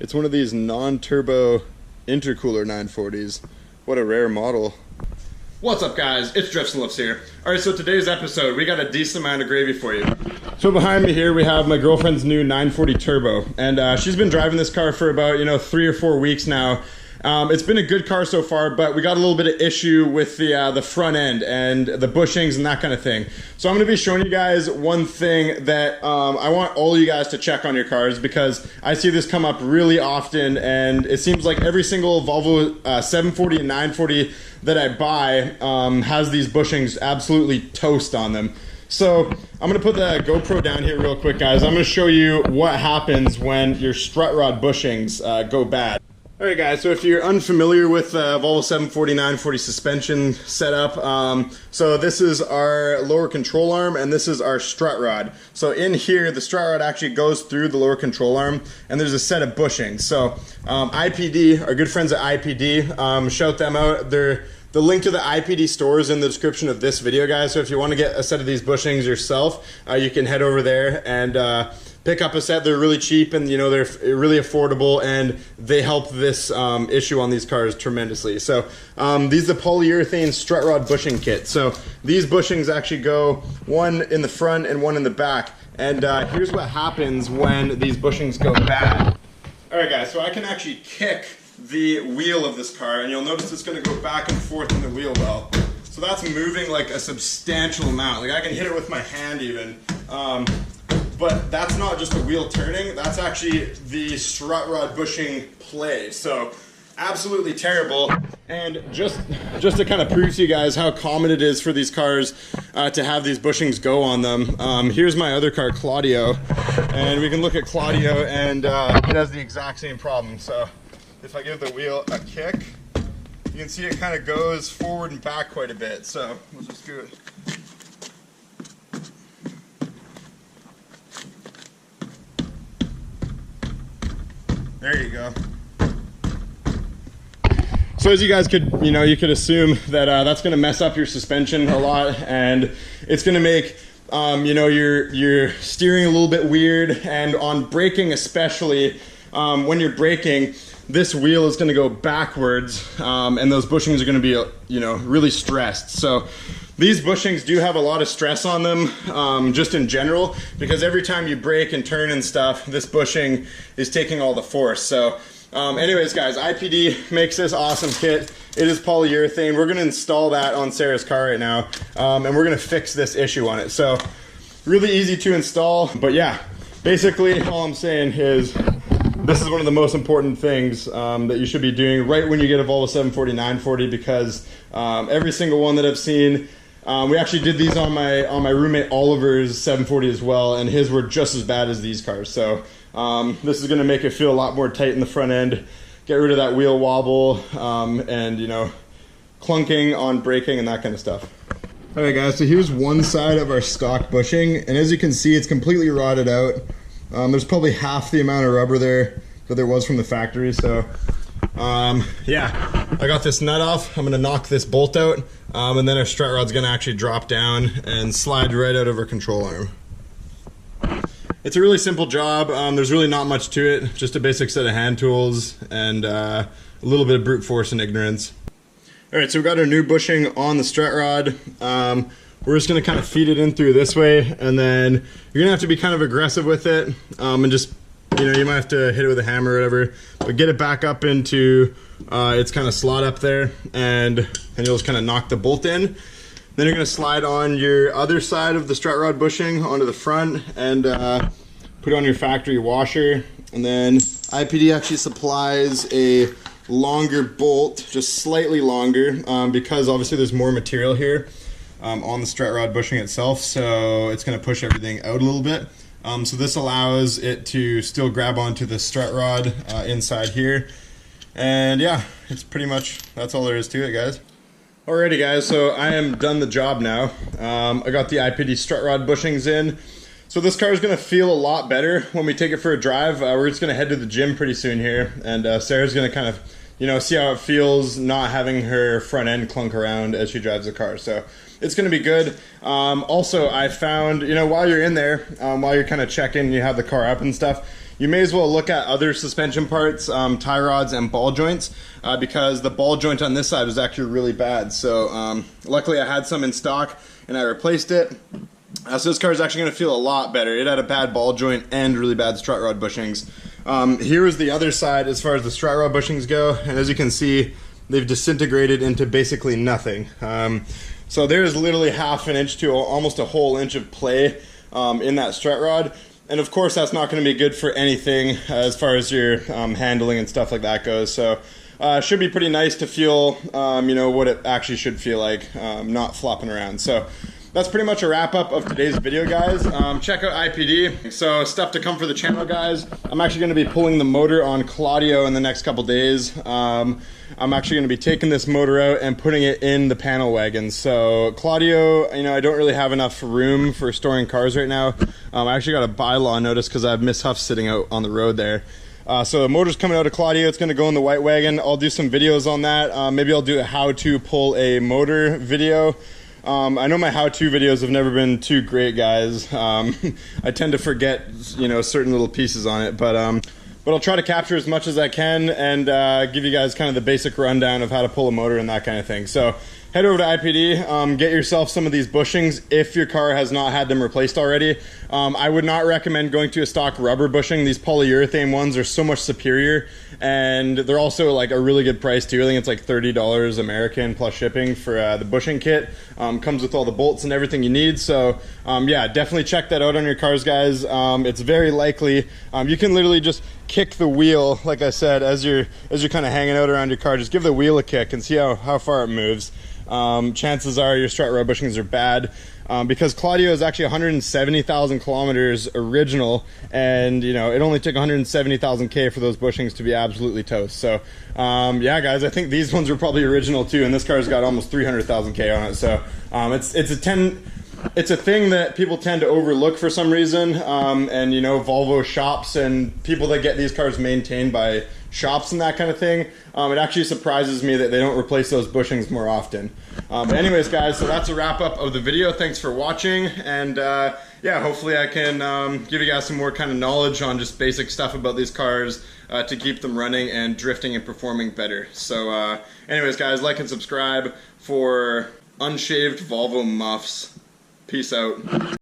It's one of these non-turbo intercooler 940s. What a rare model. What's up, guys? It's Drifts and Lifts here. Alright, so today's episode, we got a decent amount of gravy for you. So behind me here, we have my girlfriend's new 940 Turbo. And she's been driving this car for about, 3 or 4 weeks now. It's been a good car so far, but we got a little bit of issue with the front end and the bushings and that kind of thing. So I'm going to be showing you guys one thing that I want all you guys to check on your cars, because I see this come up really often, and it seems like every single Volvo 740 and 940 that I buy has these bushings absolutely toast on them. So I'm going to put the GoPro down here real quick, guys. I'm going to show you what happens when your strut rod bushings go bad. Alright guys, so if you're unfamiliar with Volvo 740, 940 suspension setup, so this is our lower control arm and this is our strut rod. So in here, the strut rod actually goes through the lower control arm, and there's a set of bushings. So IPD, our good friends at IPD, shout them out. The link to the IPD store is in the description of this video, guys. So if you want to get a set of these bushings yourself, you can head over there and pick up a set. They're really cheap, and they're really affordable, and they help this issue on these cars tremendously. So these are the polyurethane strut rod bushing kit. So these bushings actually go one in the front and one in the back. And here's what happens when these bushings go bad. Alright guys, so I can actually kick the wheel of this car, and you'll notice it's going to go back and forth in the wheel well. So that's moving like a substantial amount. Like I can hit it with my hand even. But that's not just the wheel turning, that's actually the strut rod bushing play. So absolutely terrible. And just to kind of prove to you guys how common it is for these cars to have these bushings go on them, here's my other car, Claudio, and we can look at Claudio, and it has the exact same problem. So if I give the wheel a kick, you can see it kind of goes forward and back quite a bit. So let's just do it. There you go. So as you guys could, you could assume that that's going to mess up your suspension a lot, and it's going to make, your steering a little bit weird, and on braking especially, when you're braking, this wheel is going to go backwards, and those bushings are going to be, really stressed. So these bushings do have a lot of stress on them, just in general, because every time you brake and turn and stuff, this bushing is taking all the force. So anyways guys, IPD makes this awesome kit. It is polyurethane. We're going to install that on Sarah's car right now, and we're going to fix this issue on it. So really easy to install, but yeah, basically all I'm saying is this is one of the most important things that you should be doing right when you get a Volvo 740, 940, because every single one that I've seen, we actually did these on my roommate Oliver's 740 as well, and his were just as bad as these cars. So this is going to make it feel a lot more tight in the front end, get rid of that wheel wobble, and clunking on braking and that kind of stuff. Alright guys, so here's one side of our stock bushing, and as you can see, it's completely rotted out. There's probably half the amount of rubber there that there was from the factory. So yeah, I got this nut off. I'm going to knock this bolt out, and then our strut rod's going to actually drop down and slide right out of our control arm. It's a really simple job. There's really not much to it, just a basic set of hand tools and a little bit of brute force and ignorance. Alright, so we've got our new bushing on the strut rod. We're just going to kind of feed it in through this way, and then you're going to have to be kind of aggressive with it, and just, you might have to hit it with a hammer or whatever, but get it back up into its kind of slot up there, and you'll just kind of knock the bolt in. Then you're going to slide on your other side of the strut rod bushing onto the front, and put it on your factory washer. And then IPD actually supplies a longer bolt, just slightly longer, because obviously there's more material here on the strut rod bushing itself, so it's going to push everything out a little bit. So this allows it to still grab onto the strut rod inside here. And yeah, it's pretty much, that's all there is to it, guys. Alrighty guys, so I am done the job now. I got the IPD strut rod bushings in. So this car is going to feel a lot better when we take it for a drive. We're just going to head to the gym pretty soon here, and Sarah's going to kind of, see how it feels not having her front end clunk around as she drives the car. So it's going to be good. Also, I found, while you're in there, while you're kind of checking, you have the car up and stuff, you may as well look at other suspension parts, tie rods and ball joints, because the ball joint on this side was actually really bad. So luckily I had some in stock and I replaced it. So this car is actually going to feel a lot better. It had a bad ball joint and really bad strut rod bushings. Here is the other side as far as the strut rod bushings go, and as you can see, they've disintegrated into basically nothing. So there's literally half an inch to almost a whole inch of play in that strut rod. And of course that's not going to be good for anything as far as your handling and stuff like that goes. So it should be pretty nice to feel you know, what it actually should feel like, not flopping around. So that's pretty much a wrap up of today's video, guys. Check out IPD. So stuff to come for the channel, guys. I'm actually going to be pulling the motor on Claudio in the next couple days. I'm actually going to be taking this motor out and putting it in the panel wagon. So Claudio, you know, I don't really have enough room for storing cars right now. I actually got a bylaw notice because I have Miss Huff sitting out on the road there. So the motor's coming out of Claudio. It's going to go in the white wagon. I'll do some videos on that. Maybe I'll do a how to pull a motor video. I know my how-to videos have never been too great, guys. I tend to forget, you know, certain little pieces on it, but I'll try to capture as much as I can and give you guys kind of the basic rundown of how to pull a motor and that kind of thing. So head over to IPD, get yourself some of these bushings if your car has not had them replaced already. I would not recommend going to a stock rubber bushing. These polyurethane ones are so much superior, and they're also like a really good price too. I think it's like $30 American plus shipping for the bushing kit. Comes with all the bolts and everything you need. So yeah, definitely check that out on your cars, guys. It's very likely you can literally just kick the wheel, like I said, as you're kind of hanging out around your car. Just give the wheel a kick and see how far it moves. Chances are your strut rod bushings are bad, because Claudio is actually 170,000 kilometers original, and you know, it only took 170,000 K for those bushings to be absolutely toast. So yeah, guys, I think these ones were probably original too, and this car's got almost 300,000 K on it. So it's a thing that people tend to overlook for some reason, and you know, Volvo shops and people that get these cars maintained by shops and that kind of thing, it actually surprises me that they don't replace those bushings more often. But anyways, guys, so that's a wrap up of the video. Thanks for watching, and yeah, hopefully I can give you guys some more kind of knowledge on just basic stuff about these cars to keep them running and drifting and performing better. So anyways, guys, like and subscribe for unshaved Volvo muffs. Peace out.